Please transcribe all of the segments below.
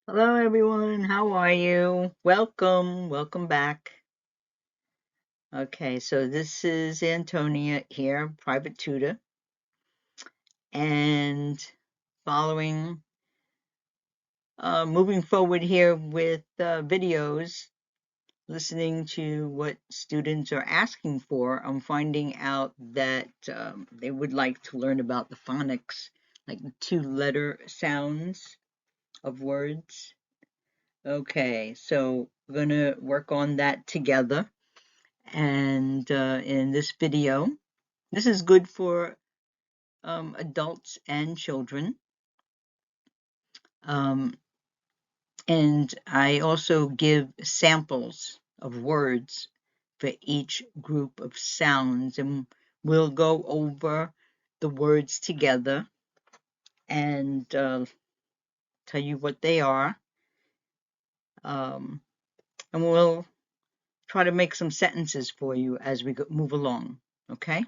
Hello, everyone. How are you? Welcome back. Okay, so this is Antonia here, private tutor, and following, moving forward here with videos, listening to what students are asking for. I'm finding out that they would like to learn about the phonics, like the two-letter sounds of words. Okay, so we're going to work on that together. And in this video, this is good for adults and children. Um, and I also give samples of words for each group of sounds, and we'll go over the words together and tell you what they are. And we'll try to make some sentences for you as we move along. Okay?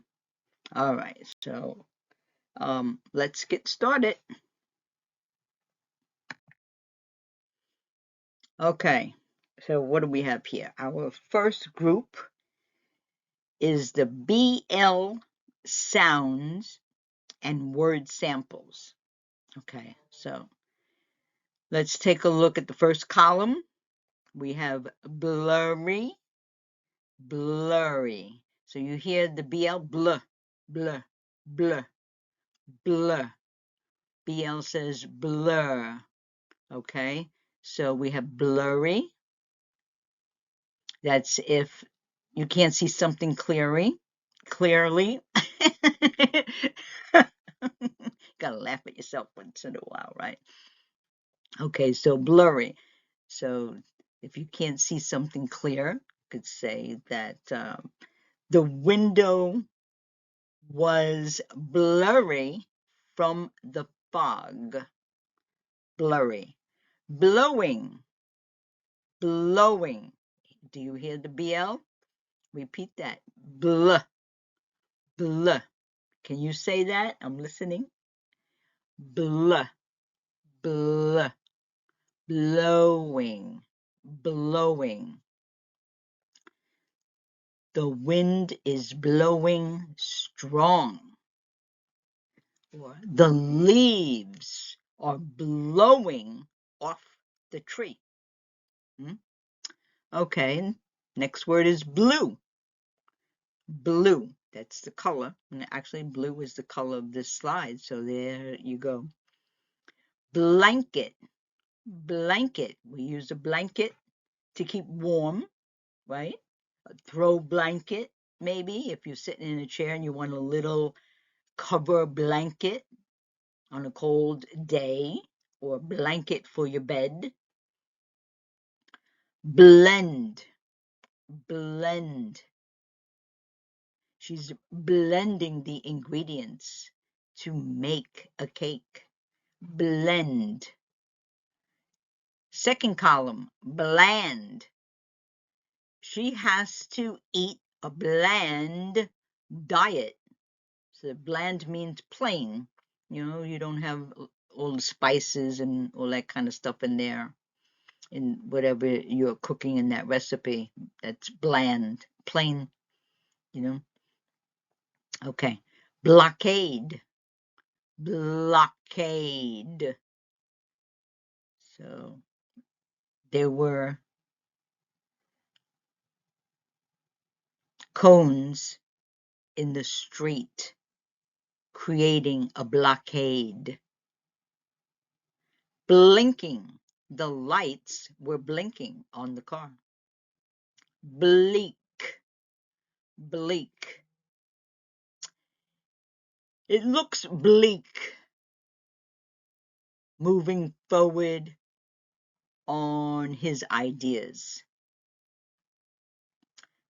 All right. So let's get started. Okay, so what do we have here? Our first group is the BL sounds and word samples. Okay, so let's take a look at the first column. We have blurry, blurry. So you hear the BL, blur, blur, blur, blur. BL says blur. Okay, so we have blurry. That's if you can't see something clearly. Gotta laugh at yourself once in a while, right? Okay, so blurry. So if you can't see something clear, you could say that the window was blurry from the fog. Blurry. Blowing. Blowing. Do you hear the BL? Repeat that. Bluh. Bluh. Can you say that? I'm listening. Bluh. Bluh. Blowing. Blowing. The wind is blowing strong. Or the leaves are blowing off the tree. Okay, next word is blue. Blue, that's the color. And actually, blue is the color of this slide, so there you go. Blanket. Blanket. We use a blanket to keep warm, right? A throw blanket, maybe, if you're sitting in a chair and you want a little cover blanket on a cold day, or a blanket for your bed. Blend. Blend. She's blending the ingredients to make a cake. Blend. Second column, bland. She has to eat a bland diet. So bland means plain. You know, you don't have all the spices and all that kind of stuff in there, in whatever you're cooking in that recipe. That's bland, plain, you know. Okay. Blockade. Blockade. So there were cones in the street creating a blockade. Blinking. The lights were blinking on the car. Bleak. Bleak. It looks bleak moving forward on his ideas.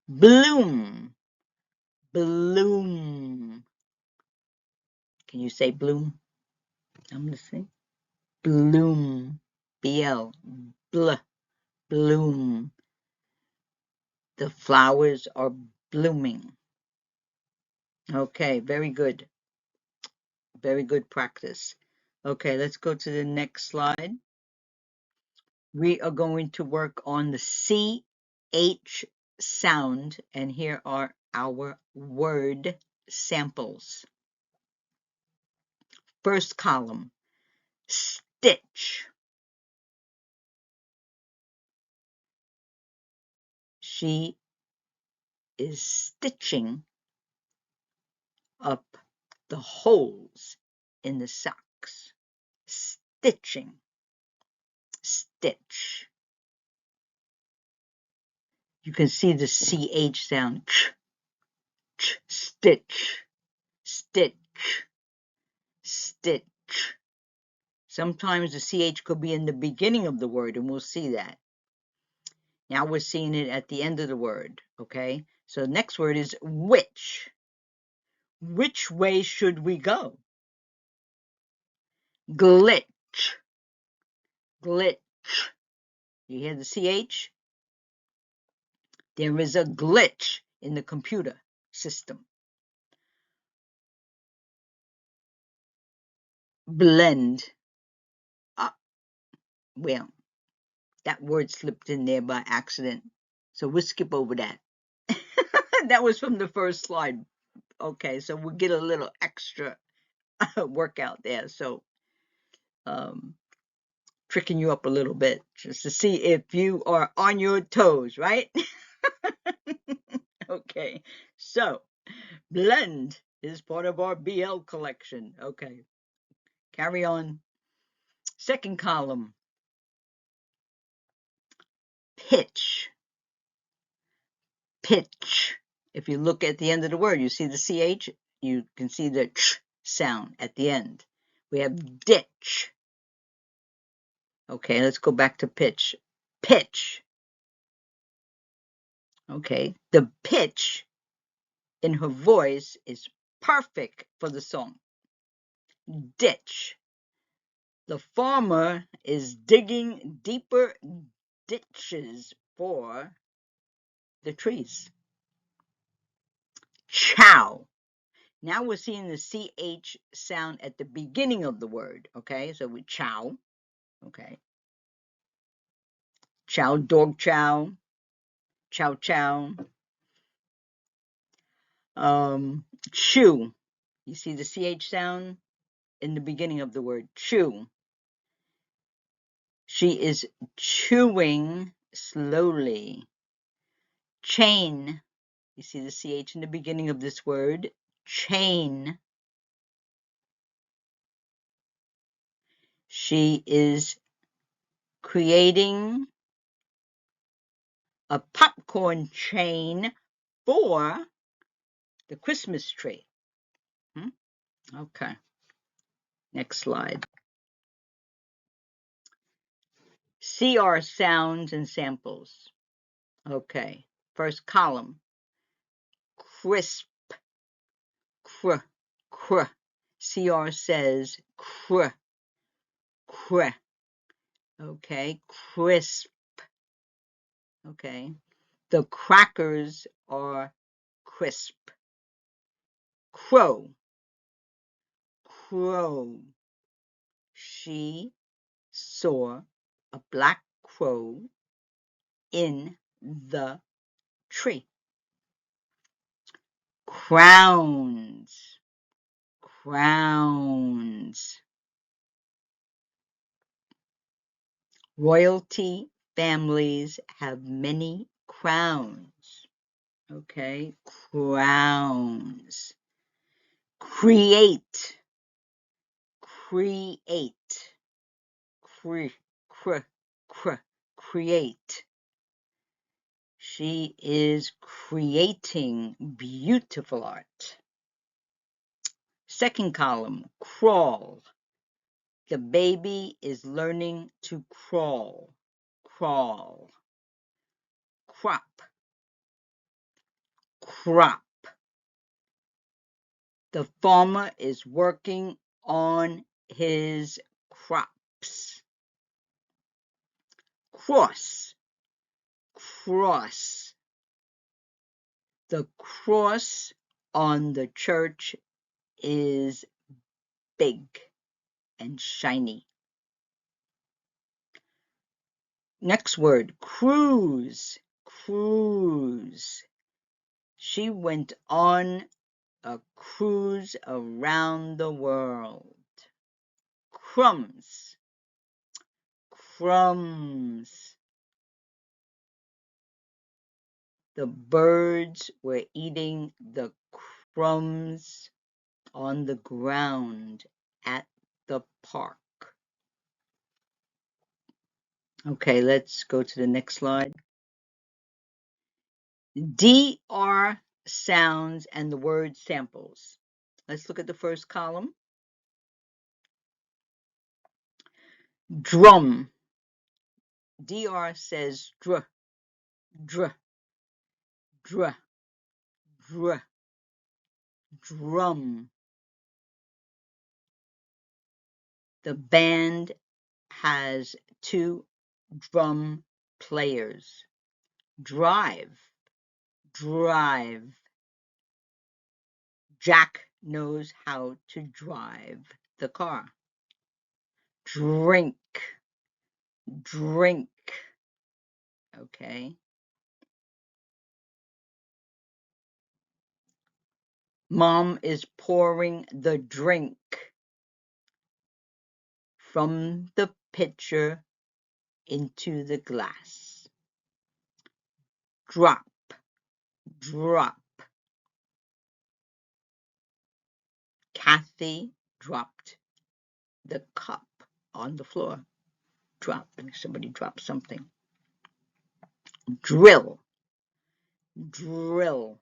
Bloom. Bloom. Can you say bloom? I'm listening. Bloom. BL. Bl. Bloom. The flowers are blooming. Okay, very good. Very good practice. Okay, let's go to the next slide. We are going to work on the CH sound, and here are our word samples. First column, stitch. She is stitching up the holes in the socks. Stitching, stitch. You can see the CH sound, stitch, stitch, stitch. Sometimes the CH could be in the beginning of the word, and we'll see that. Now we're seeing it at the end of the word, okay? So the next word is which. Which way should we go? Glitch, glitch. You hear the CH? There is a glitch in the computer system. Blend. Well, that word slipped in there by accident, so we'll skip over that. That was from the first slide. Okay, so we'll get a little extra workout there. So, tricking you up a little bit just to see if you are on your toes, right? Okay, so blend is part of our BL collection. Okay, carry on. Second column, pitch. Pitch. If you look at the end of the word, you see the CH, you can see the ch sound at the end. We have ditch. Okay, let's go back to pitch. Pitch. Okay, the pitch in her voice is perfect for the song. Ditch. The farmer is digging deeper ditches for the trees. Chow. Now we're seeing the CH sound at the beginning of the word, okay? So we chow, okay? Chow, dog chow, chow chow. Chew. You see the CH sound in the beginning of the word, chew. She is chewing slowly. Chain. You see the CH in the beginning of this word, chain. She is creating a popcorn chain for the Christmas tree. Okay. Next slide. CR sounds and samples. Okay. First column. Crisp. Cr. Cr. CR says cr. Cr. Okay. Crisp. Okay. The crackers are crisp. Crow. Crow. She saw a black crow in the tree. Crowns. Crowns. Royalty families have many crowns. Okay, crowns. Create. Create. Create. She is creating beautiful art. Second column, crawl. The baby is learning to crawl. Crawl. Crop. Crop. The farmer is working on his crops. Cross. Cross. The cross on the church is big and shiny. Next word, cruise. Cruise. She went on a cruise around the world. Crumbs. Crumbs. The birds were eating the crumbs on the ground at the park. Okay, let's go to the next slide. DR sounds and the word samples. Let's look at the first column. Drum. DR says dr, dr, dr, dr, drum. The band has 2 drum players. Drive, drive. Jack knows how to drive the car. Drink, drink. Okay. Mom is pouring the drink from the pitcher into the glass. Drop, drop. Kathy dropped the cup on the floor. Drop. Somebody dropped something. Drill, drill.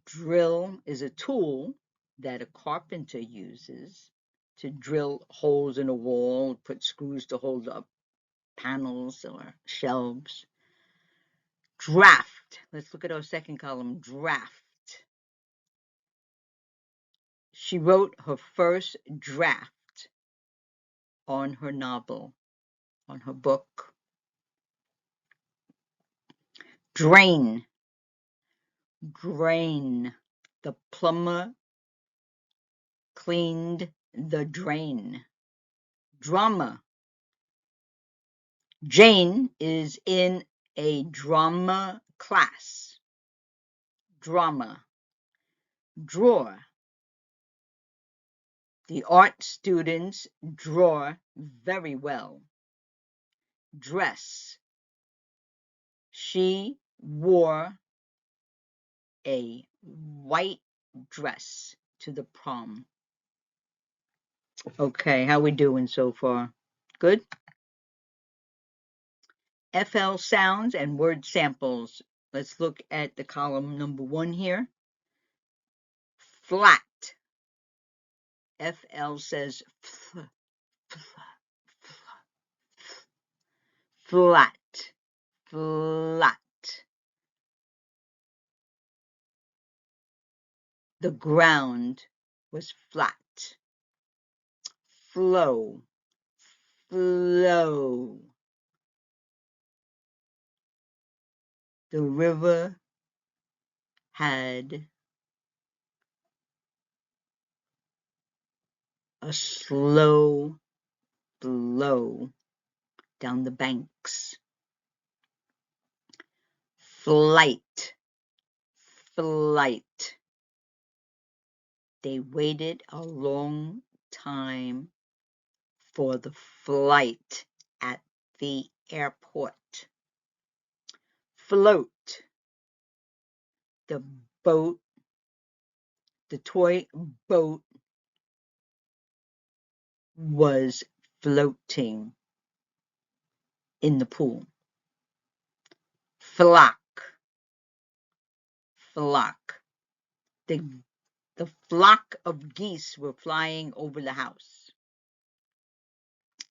Drill is a tool that a carpenter uses to drill holes in a wall, put screws to hold up panels or shelves. Draft. Let's look at our second column. Draft. She wrote her first draft on her novel, on her book. Drain, drain. The plumber cleaned the drain. Drama. Jane is in a drama class. Drama. Drawer. The art students draw very well. Dress. She wore a white dress to the prom. Okay, how we doing so far? Good? FL sounds and word samples. Let's look at the column number 1 here. Flat. FL says flat, flat. The ground was flat. Flow, flow. The river had a slow flow down the banks. Flight, flight. They waited a long time for the flight at the airport. Float. The boat, the toy boat was floating in the pool. Flock, flock. The flock of geese were flying over the house.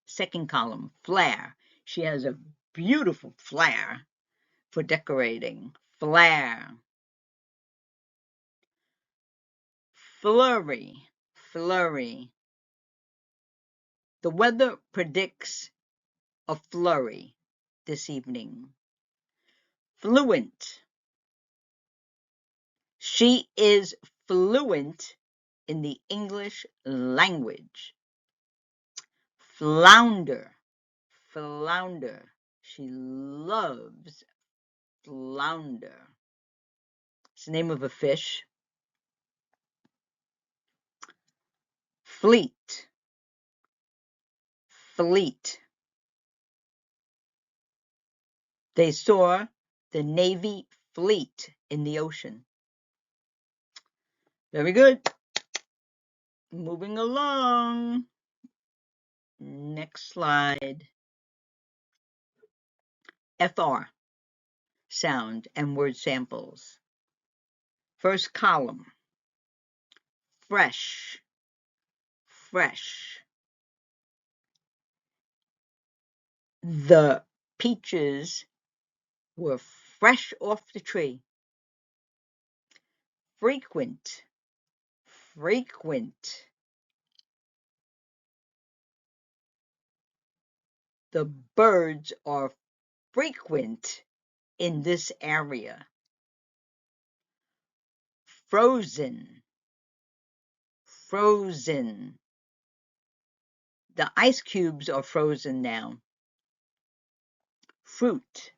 Second column, flare. She has a beautiful flare for decorating. Flare. Flurry, flurry. The weather predicts a flurry this evening. Fluent. She is fluent in the English language. Flounder, flounder. She loves flounder. It's the name of a fish. Fleet. Fleet. They saw the Navy fleet in the ocean. Very good. Moving along. Next slide. FR, sound and word samples. First column, fresh, fresh. The peaches were fresh off the tree. Frequent, frequent. The birds are frequent in this area. Frozen, frozen. The ice cubes are frozen now. Fruit,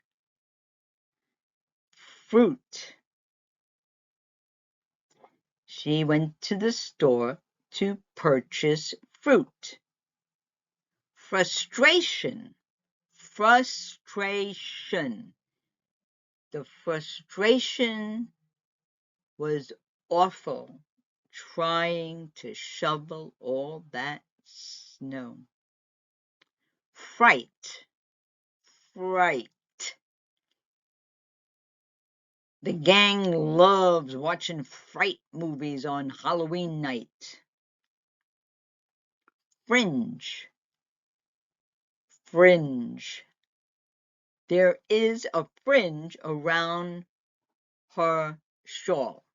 fruit. She went to the store to purchase fruit. Frustration, frustration. The frustration was awful, trying to shovel all that snow. Fright, fright. The gang loves watching fright movies on Halloween night. Fringe, fringe. There is a fringe around her shawl.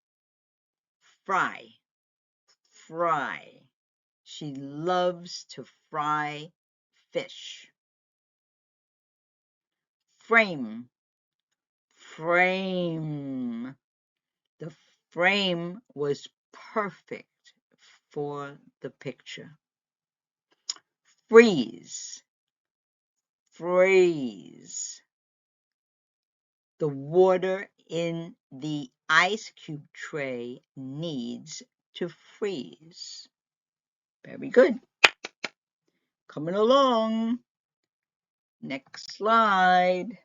Fry, fry. She loves to fry fish. Frame, frame. The frame was perfect for the picture. Freeze, freeze. The water in the ice cube tray needs to freeze. Very good. Coming along. Next slide.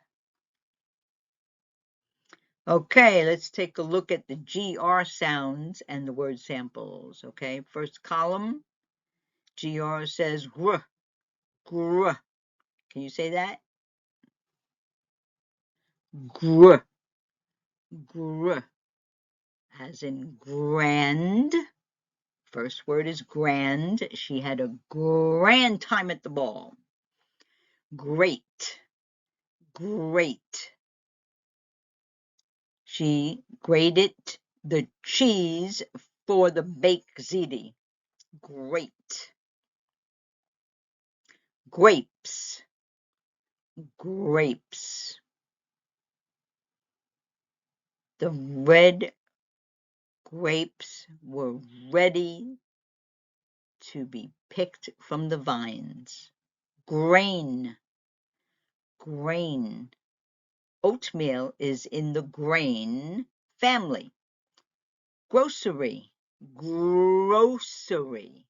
Okay, let's take a look at the GR sounds and the word samples. Okay, first column, GR says gr, gr. Can you say that? Gr, gr, as in grand. First word is grand. She had a grand time at the ball. Great, great. She grated the cheese for the baked ziti. Great. Grapes, grapes. The red grapes were ready to be picked from the vines. Grain, grain. Oatmeal is in the grain family. Grocery, grocery.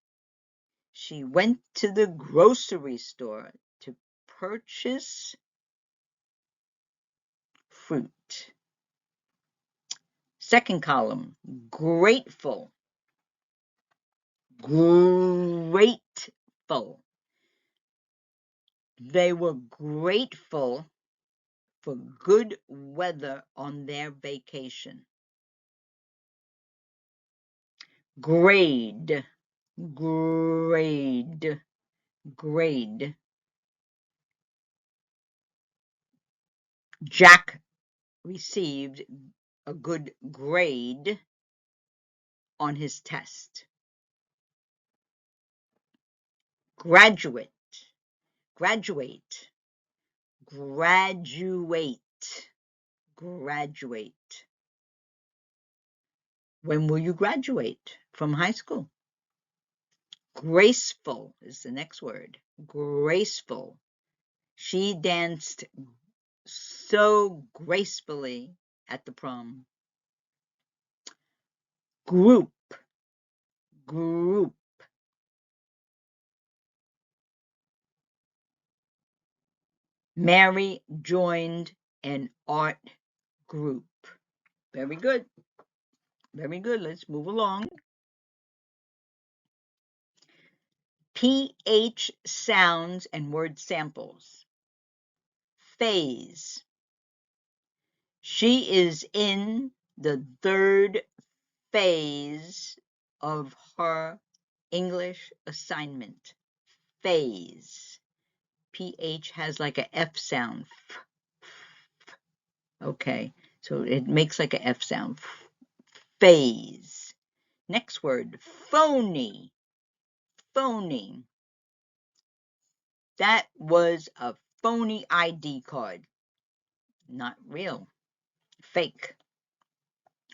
She went to the grocery store to purchase fruit. Second column, grateful, grateful. They were grateful for good weather on their vacation. Grade, grade, grade. Jack received a good grade on his test. Graduate, graduate, graduate, graduate. When will you graduate from high school? Graceful is the next word. Graceful. She danced so gracefully at the prom. Group, group. Mary joined an art group. Very good. Very good. Let's move along. PH sounds and word samples. Phase. She is in the third phase of her English assignment. Phase. PH has like a F sound. Okay, so it makes like a F sound. Phase. Next word, phony. Phony. That was a phony ID card. Not real. Fake.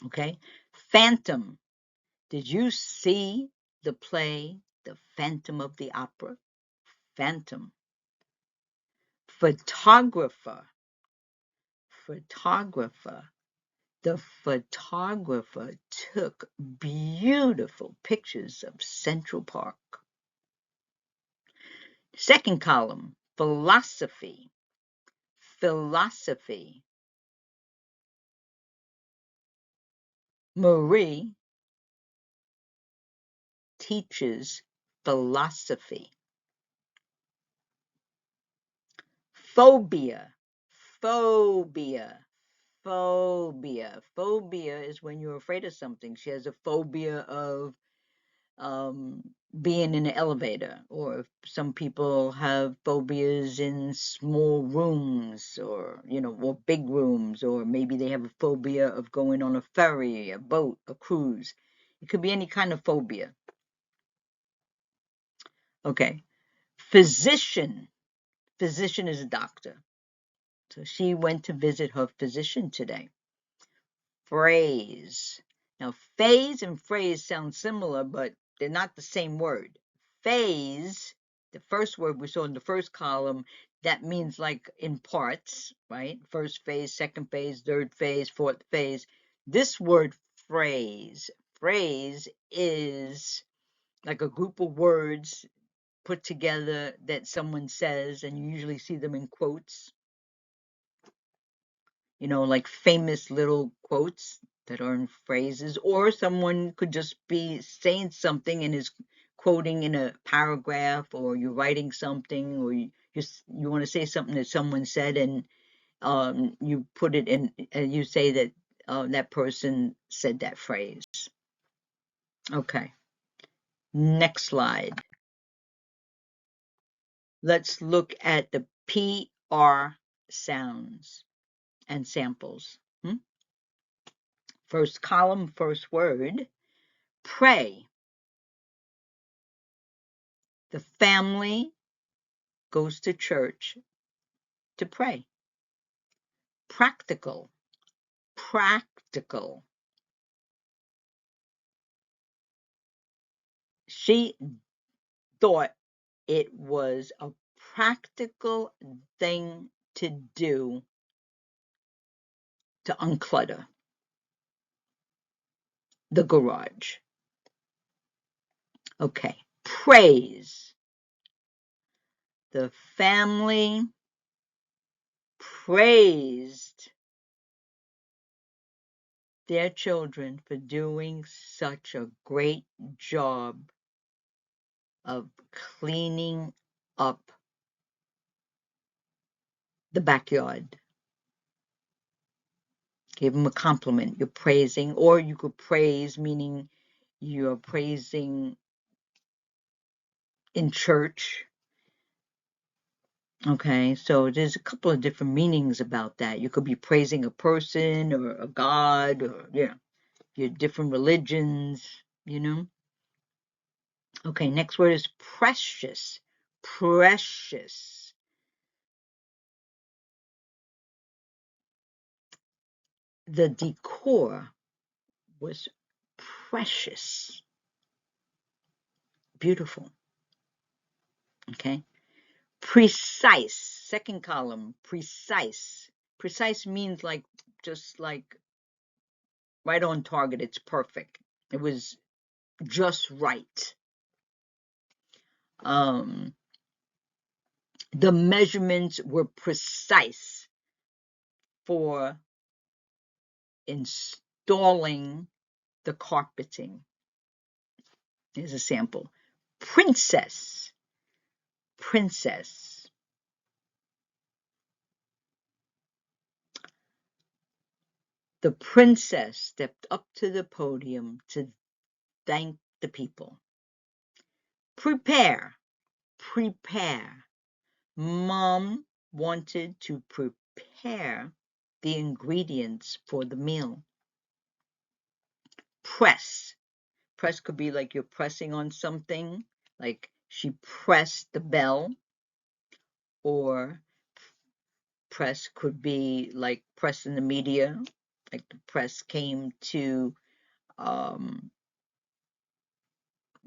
Okay? Phantom. Did you see the play, The Phantom of the Opera? Phantom. Photographer. Photographer. The photographer took beautiful pictures of Central Park. Second column, philosophy. Philosophy. Marie teaches philosophy. Phobia. Phobia. Phobia. Phobia is when you're afraid of something. She has a phobia of um, being in an elevator, or some people have phobias in small rooms, or or big rooms, or maybe they have a phobia of going on a ferry, a boat, a cruise. It could be any kind of phobia. Okay. Physician. Physician is a doctor. So she went to visit her physician today. Phrase. Now, phase and phrase sound similar, but they're not the same word. Phase, the first word we saw in the first column, that means like in parts, right? First phase, second phase, third phase, fourth phase. This word phrase, phrase is like a group of words put together that someone says, and you usually see them in quotes, like famous little quotes that are in phrases, or someone could just be saying something and is quoting in a paragraph, or you're writing something, or you want to say something that someone said, and you put it in, and you say that that person said that phrase. Okay, next slide. Let's look at the PR sounds and samples. First column, first word, pray. The family goes to church to pray. Practical, practical. She thought it was a practical thing to do to unclutter the garage. Okay, praise. The family praised their children for doing such a great job of cleaning up the backyard. Give them a compliment. You're praising, or you could praise, meaning you're praising in church. Okay, so there's a couple of different meanings about that. You could be praising a person or a god, or your different religions. Okay, next word is precious. Precious. The decor was precious. Beautiful. Okay. Precise. Second column, precise. Precise means like, just like right on target. It's perfect. It was just right. The measurements were precise for installing the carpeting. Here's a sample. Princess, princess. The princess stepped up to the podium to thank the people. Prepare, prepare. Mom wanted to prepare the ingredients for the meal. Press. Press could be like you're pressing on something, like she pressed the bell, or press could be like press in the media, like the press came to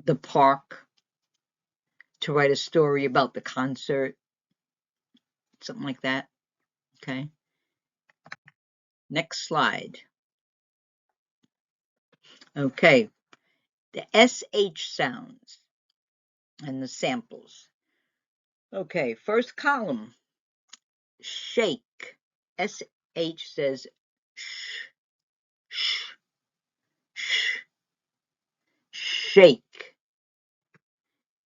the park to write a story about the concert, something like that. Okay. Next slide. Okay. The SH sounds and the samples. Okay. First column, shake. SH says sh, sh, sh, shake.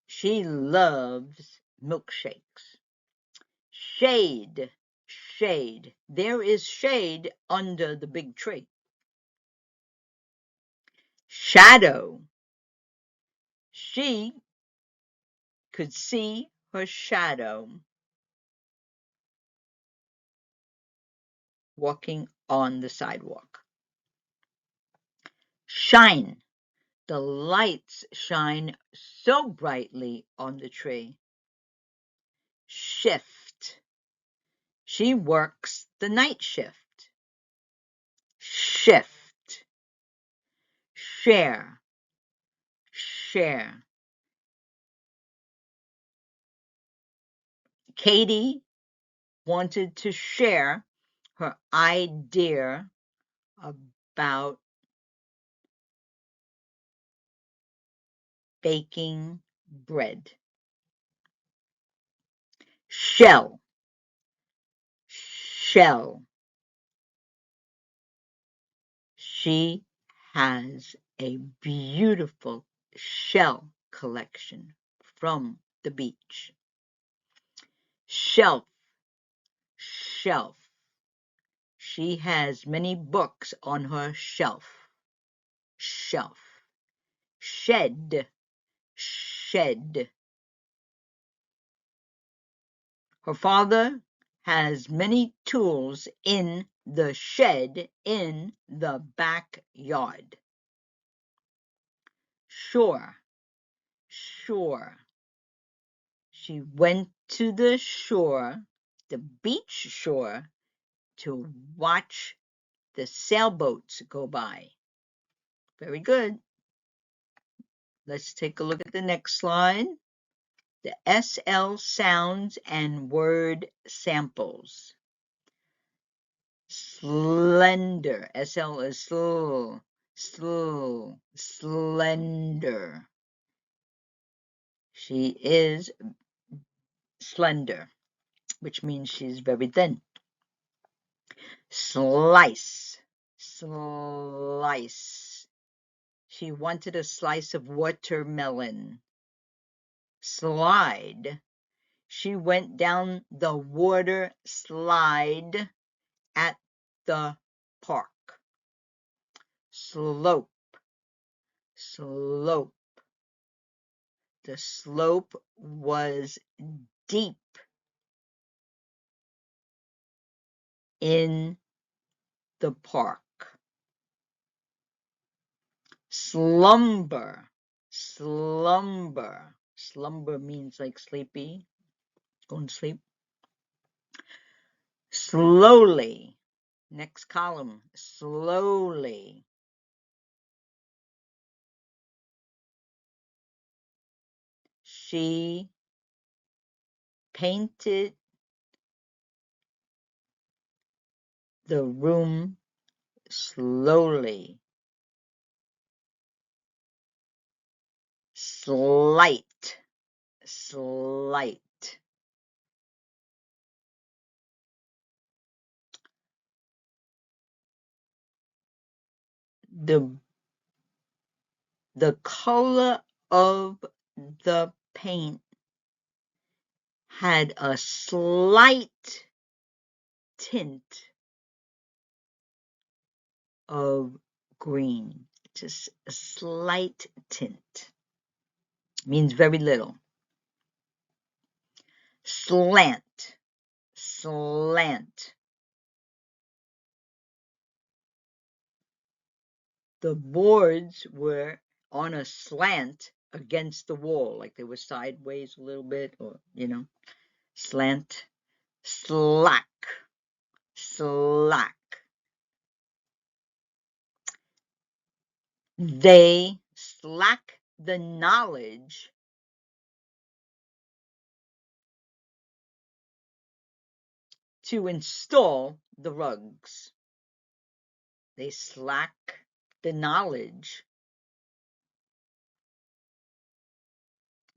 She loves milkshakes. Shade, shade. There is shade under the big tree. Shadow. She could see her shadow walking on the sidewalk. Shine. The lights shine so brightly on the tree. Shift. She works the night shift. Shift. Share. Share. Katie wanted to share her idea about baking bread. Shell. Shell. She has a beautiful shell collection from the beach. Shelf. Shelf. She has many books on her shelf. Shelf. Shed. Shed. Her father has many tools in the shed in the backyard. Shore. Shore. She went to the shore, the beach shore, to watch the sailboats go by. Very good. Let's take a look at the next slide. The SL sounds and word samples. Slender. SL is slender. She is slender, which means she's very thin. Slice. Slice. She wanted a slice of watermelon. Slide. She went down the water slide at the park. Slope. Slope. The slope was deep in the park. Slumber. Slumber. Slumber means like sleepy, going to sleep. Slowly. Next column. Slowly. She painted the room slowly. Slight, slight. The color of the paint had a slight tint of green. Just a slight tint. Means very little. Slant, slant. The boards were on a slant against the wall, like they were sideways a little bit, or, slant. Slack, slack. They lack the knowledge to install the rugs. They lack the knowledge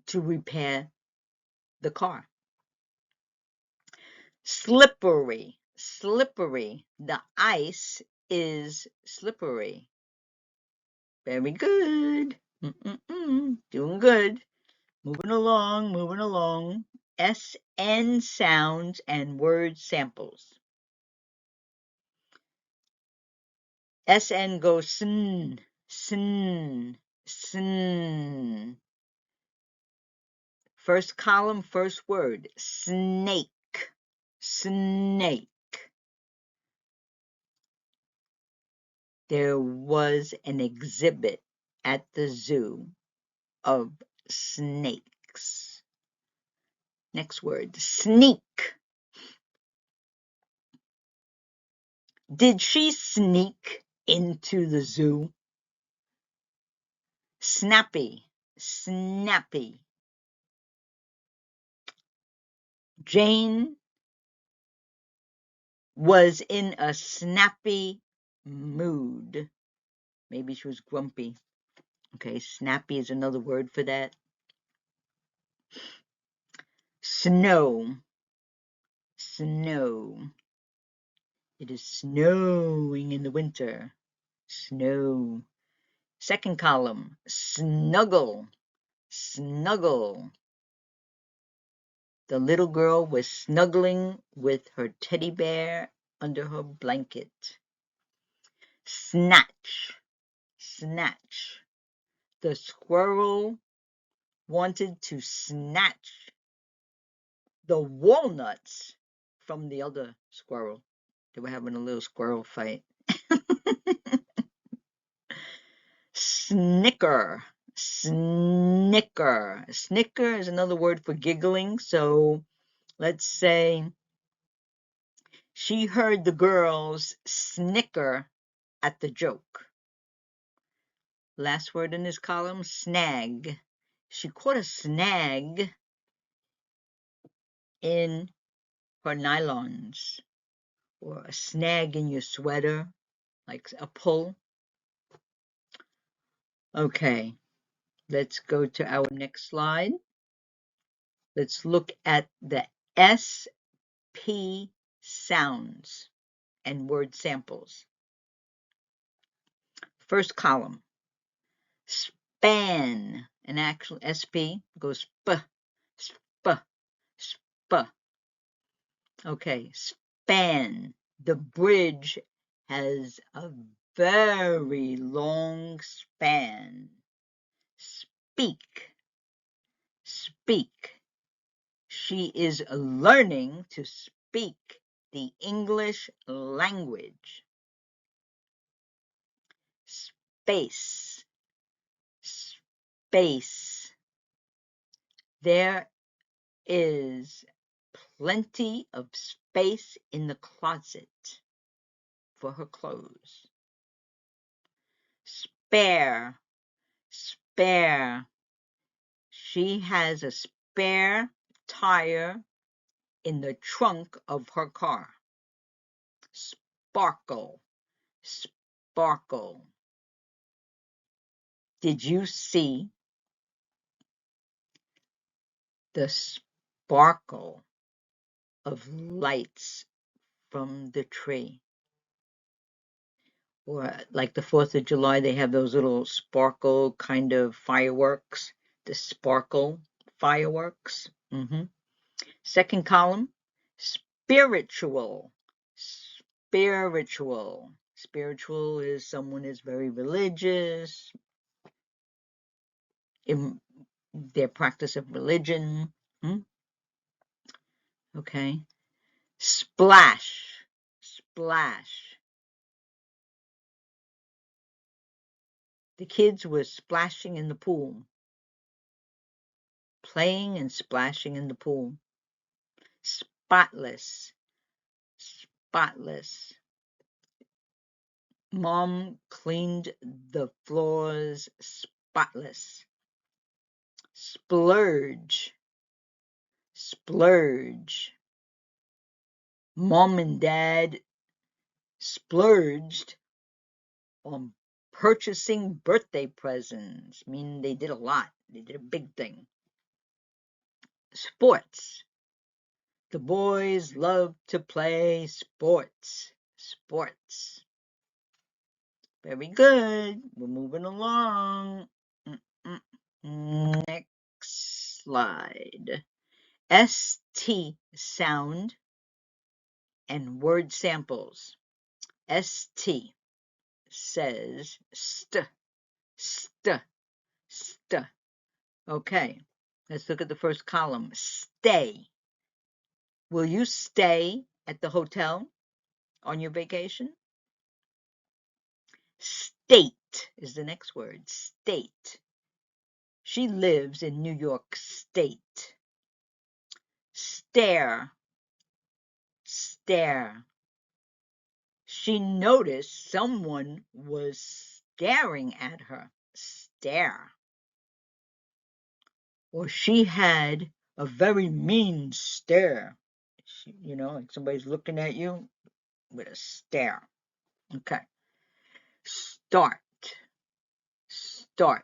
to repair the car. Slippery, slippery. The ice is slippery. Very good. Doing good. Moving along, moving along. SN sounds and word samples. SN goes sn, sn, sn. First column, first word. Snake, snake. There was an exhibit at the zoo of snakes. Next word, sneak. Did she sneak into the zoo? Snappy, snappy. Jane was in a snappy mood. Maybe she was grumpy. Okay, snappy is another word for that. Snow, snow. It is snowing in the winter. Snow. Second column, snuggle, snuggle. The little girl was snuggling with her teddy bear under her blanket. Snatch, snatch. The squirrel wanted to snatch the walnuts from the other squirrel. They were having a little squirrel fight. Snicker, snicker. Snicker is another word for giggling. So let's say she heard the girls snicker at the joke. Last word in this column, snag. She caught a snag in her nylons, or a snag in your sweater, like a pull. Okay, let's go to our next slide. Let's look at the SP sounds and word samples. First column, span. An actual SP goes sp, sp, sp. Okay, span. The bridge has a very long span. Speak, speak. She is learning to speak the English language. Space, space. There is plenty of space in the closet for her clothes. Spare, spare. She has a spare tire in the trunk of her car. sparkle, sparkle. Did you see the sparkle of lights from the tree? Or like the 4th of July, they have those little sparkle kind of fireworks, the sparkle fireworks. Second column, spiritual, spiritual. Spiritual is someone is very religious in their practice of religion. Okay. Splash, splash. The kids were splashing in the pool, playing and splashing in the pool. Spotless, spotless. Mom cleaned the floors spotless. Splurge, splurge. Mom and Dad splurged on purchasing birthday presents, meaning they did a lot. They did a big thing. Sports. The boys love to play sports. Sports. Very good. We're moving along. Next slide. ST sound and word samples. ST says st, st, st. Okay, let's look at the first column. Stay. Will you stay at the hotel on your vacation? State is the next word. State. She lives in New York State. Stare. Stare. She noticed someone was staring at her. Stare. Or she had a very mean stare. You know, like somebody's looking at you with a stare. Okay. Start. Start.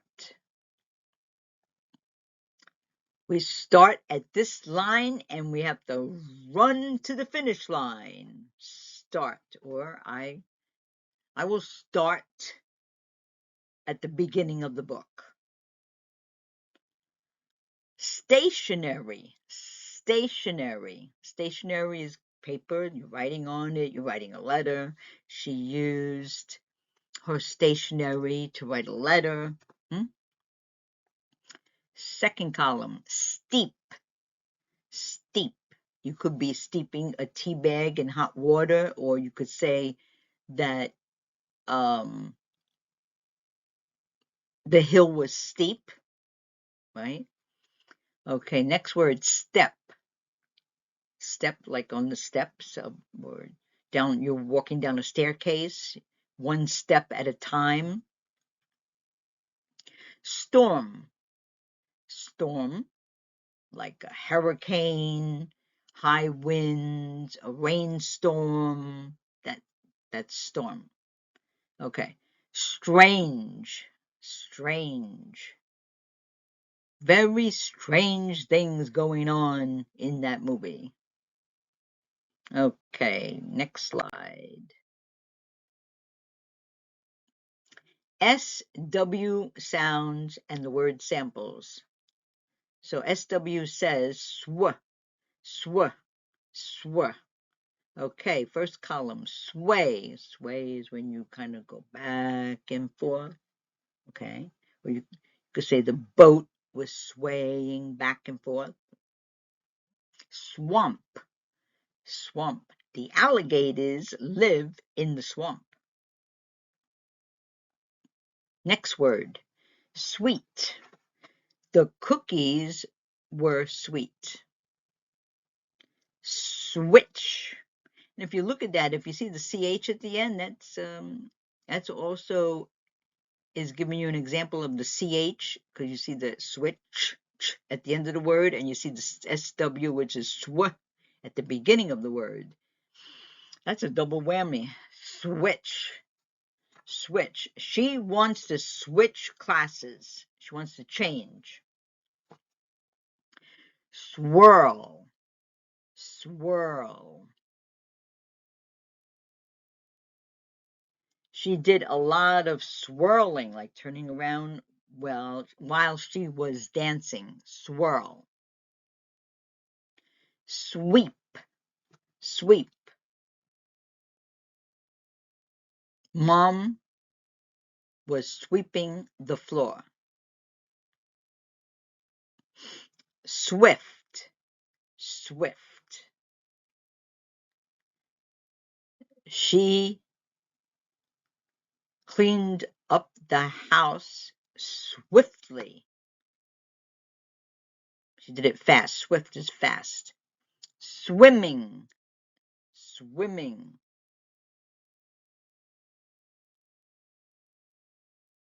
We start at this line and we have to run to the finish line. Start. Or I will start at the beginning of the book. Stationery. Stationery. Stationery is paper. You're writing on it. You're writing a letter. She used her stationery to write a letter. Second column, steep. Steep. You could be steeping a tea bag in hot water, or you could say that the hill was steep, right? Okay, next word, step. Step, like on the steps, or down, you're walking down a staircase, one step at a time. Storm. Storm, like a hurricane, high winds, a rainstorm. That's storm. Okay. Strange. Strange. Very strange things going on in that movie. Okay, next slide. SW sounds and the word samples. So SW says sw, sw, sw. Okay, first column, sway. Sway is when you kind of go back and forth. Okay, or you could say the boat was swaying back and forth. Swamp. Swamp. The alligators live in the swamp. Next word, sweet. The cookies were sweet. Switch. And if you look at that, if you see the CH at the end, that's also is giving you an example of the CH, because you see the switch at the end of the word, and you see the SW, which is sw at the beginning of the word. That's a double whammy. Switch. Switch. She wants to switch classes. She wants to change. Swirl. Swirl. She did a lot of swirling, like turning around while she was dancing. Swirl. Sweep. Sweep. Mom was sweeping the floor. Swift. Swift. She cleaned up the house swiftly. She did it fast. Swift is fast. Swimming. Swimming.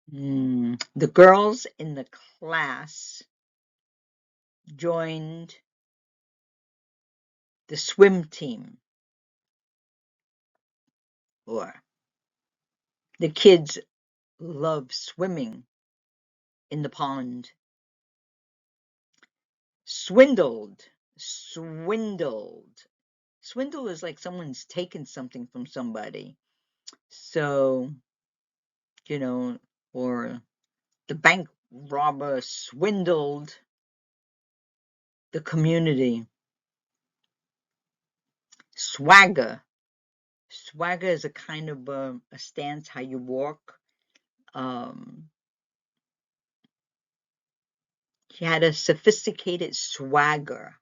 The girls in the class joined the swim team. Or the kids love swimming in the pond. Swindled. Swindled. Swindle is like someone's taken something from somebody. So, or the bank robber swindled the community. Swagger. Swagger is a kind of a stance, how you walk. He had a sophisticated swagger.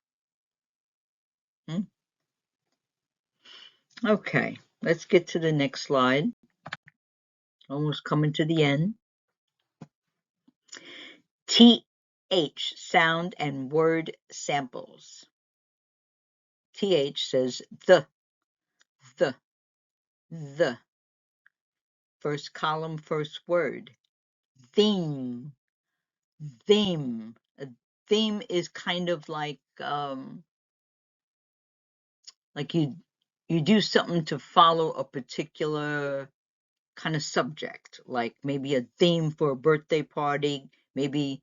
Okay, let's get to the next slide. Almost coming to the end. TH, sound and word samples. TH says the. First column, first word. Theme. Theme. A theme is kind of like you do something to follow a particular kind of subject, like maybe a theme for a birthday party, maybe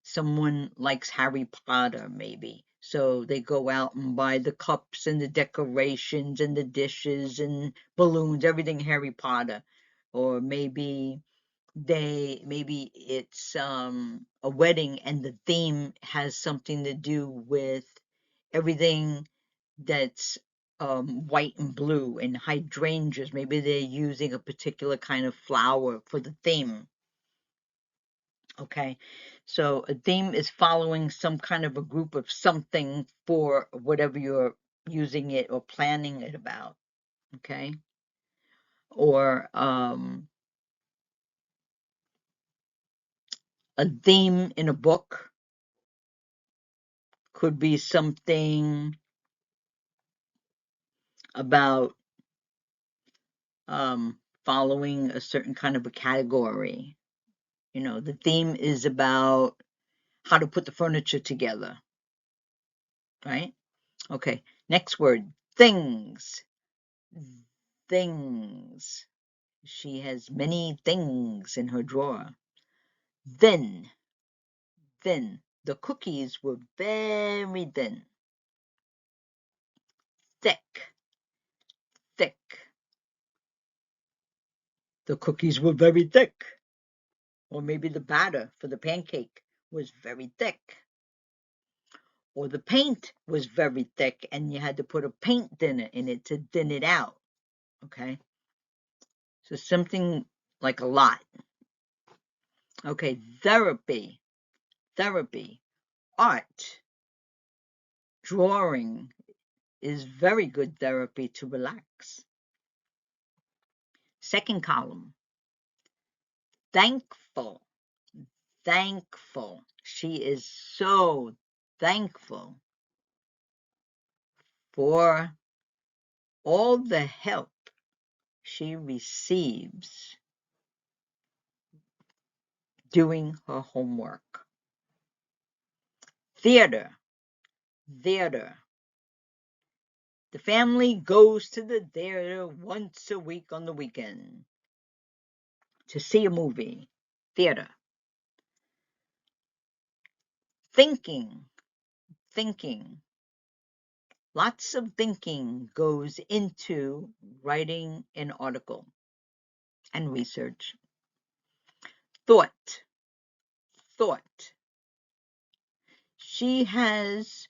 someone likes Harry Potter, maybe. So they go out and buy the cups and the decorations and the dishes and balloons, everything Harry Potter. Or maybe it's a wedding and the theme has something to do with everything that's white and blue and hydrangeas. Maybe they're using a particular kind of flower for the theme. Okay, so a theme is following some kind of a group of something for whatever you're using it or planning it about. Okay, or a theme in a book could be something about following a certain kind of a category. The theme is about how to put the furniture together, right? Okay, next word, things. Things. She has many things in her drawer. Thin. Thin. The cookies were very thin. Thick. Thick. The cookies were very thick. Or maybe the batter for the pancake was very thick. Or the paint was very thick and you had to put a paint thinner in it to thin it out. Okay? So something like a lot. Okay, therapy. Therapy. Art. Drawing is very good therapy to relax. Second column. Thankful. Thankful. She is so thankful for all the help she receives doing her homework. Theater. Theater. The family goes to the theater once a week on the weekend to see a movie. Theater. Thinking. Thinking. Lots of thinking goes into writing an article and research. Thought. Thought. She has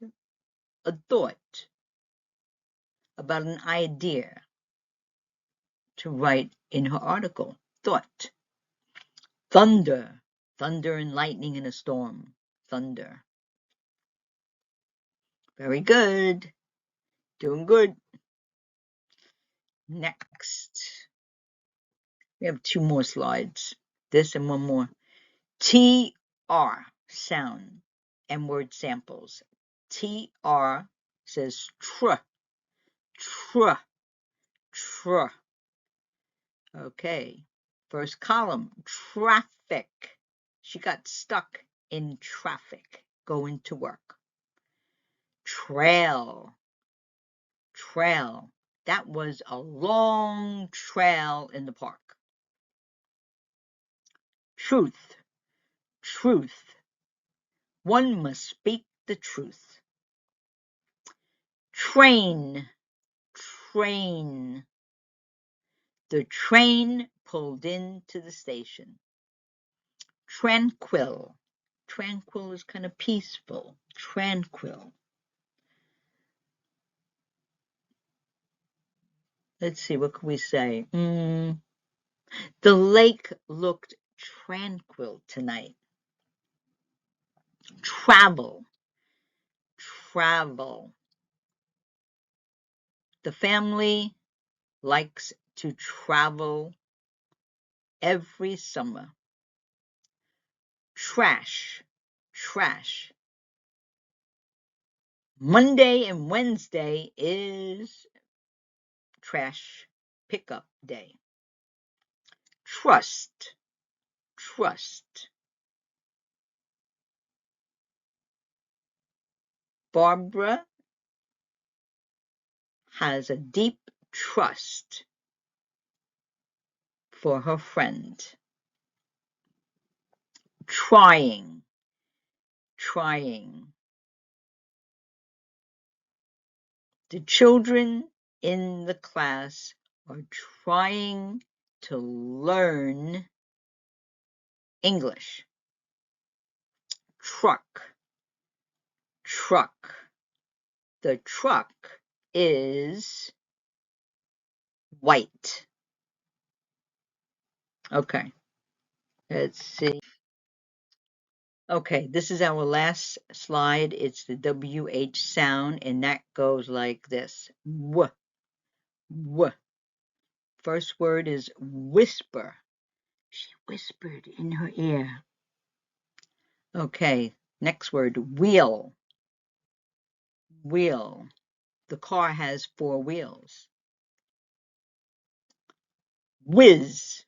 a thought about an idea to write in her article. Thought. Thunder. Thunder and lightning in a storm. Thunder. Very good. Doing good. Next. We have 2 more slides. This and one more. TR sound and word samples. TR says tr, tr, tr. Okay. First column, traffic. She got stuck in traffic going to work. Trail, trail. That was a long trail in the park. Truth, truth. One must speak the truth. Train, train. The train pulled into the station. Tranquil. Tranquil is kind of peaceful. Tranquil. Let's see, what can we say? The lake looked tranquil tonight. Travel. Travel. The family likes to travel every summer. Trash. Trash. Monday and Wednesday is trash pickup day. Trust. Trust. Barbara has a deep trust for her friend. Trying. Trying. The children in the class are trying to learn English. Truck. Truck. The truck is white. Okay, let's see. Okay, this is our last slide. It's the WH sound, and that goes like this. W. W. First word is whisper. She whispered in her ear. Okay, next word, wheel. Wheel. The car has 4 wheels. Whiz.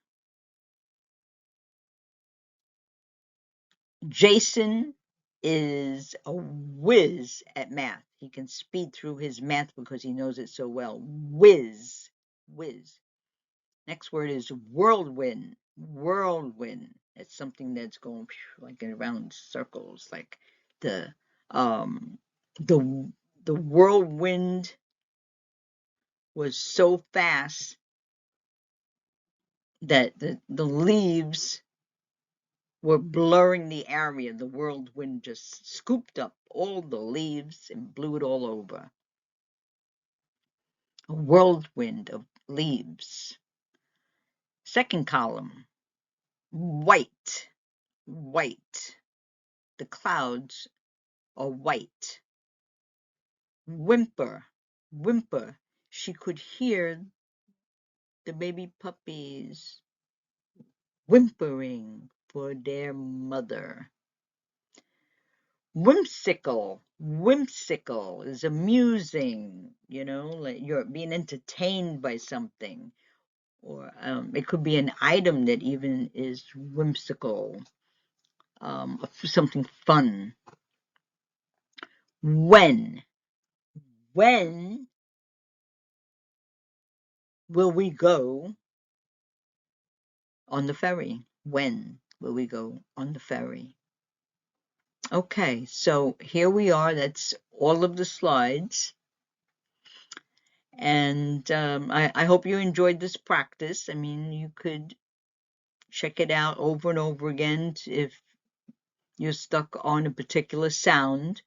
Jason is a whiz at math. He can speed through his math because he knows it so well. Whiz. Whiz. Next word is whirlwind. Whirlwind. It's something that's going like around circles, like the um the the whirlwind was so fast that the leaves were blurring the area. The whirlwind just scooped up all the leaves and blew it all over. A whirlwind of leaves. Second column, white, white. The clouds are white. Whimper, whimper. She could hear the baby puppies whimpering for their mother. Whimsical, whimsical is amusing, like you're being entertained by something. Or it could be an item that even is whimsical, something fun. When will we go on the ferry? When will we go on the ferry? Okay, so here we are. That's all of the slides. And I hope you enjoyed this practice. I mean, you could check it out over and over again if you're stuck on a particular sound.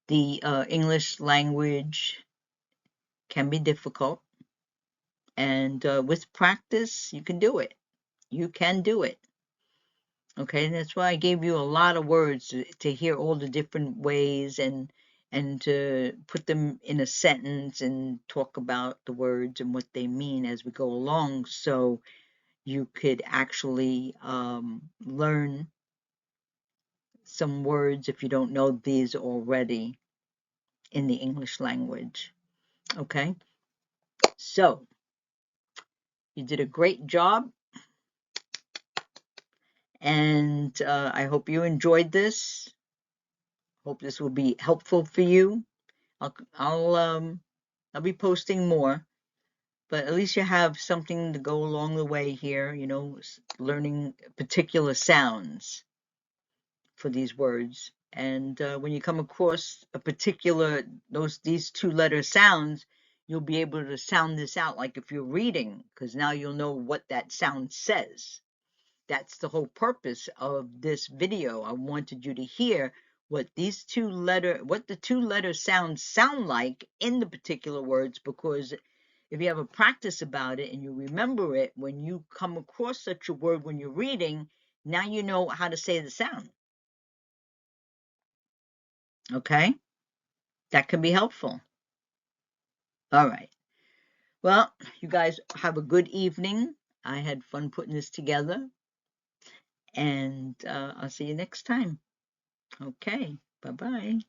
The English language can be difficult, and with practice, you can do it. You can do it. Okay, and that's why I gave you a lot of words to hear all the different ways and to put them in a sentence and talk about the words and what they mean as we go along, so you could actually learn some words if you don't know these already in the English language. Okay, so you did a great job, and I hope you enjoyed this. Hope this will be helpful for you. I'll be posting more, but at least you have something to go along the way here, you know, learning particular sounds for these words. And when you come across a particular, these two-letter sounds, you'll be able to sound this out like if you're reading, because now you'll know what that sound says. That's the whole purpose of this video. I wanted you to hear what the two-letter sounds sound like in the particular words, because if you have a practice about it and you remember it, when you come across such a word when you're reading, now you know how to say the sound. Okay? That can be helpful. All right. Well, you guys have a good evening. I had fun putting this together, and I'll see you next time. Okay. Bye-bye.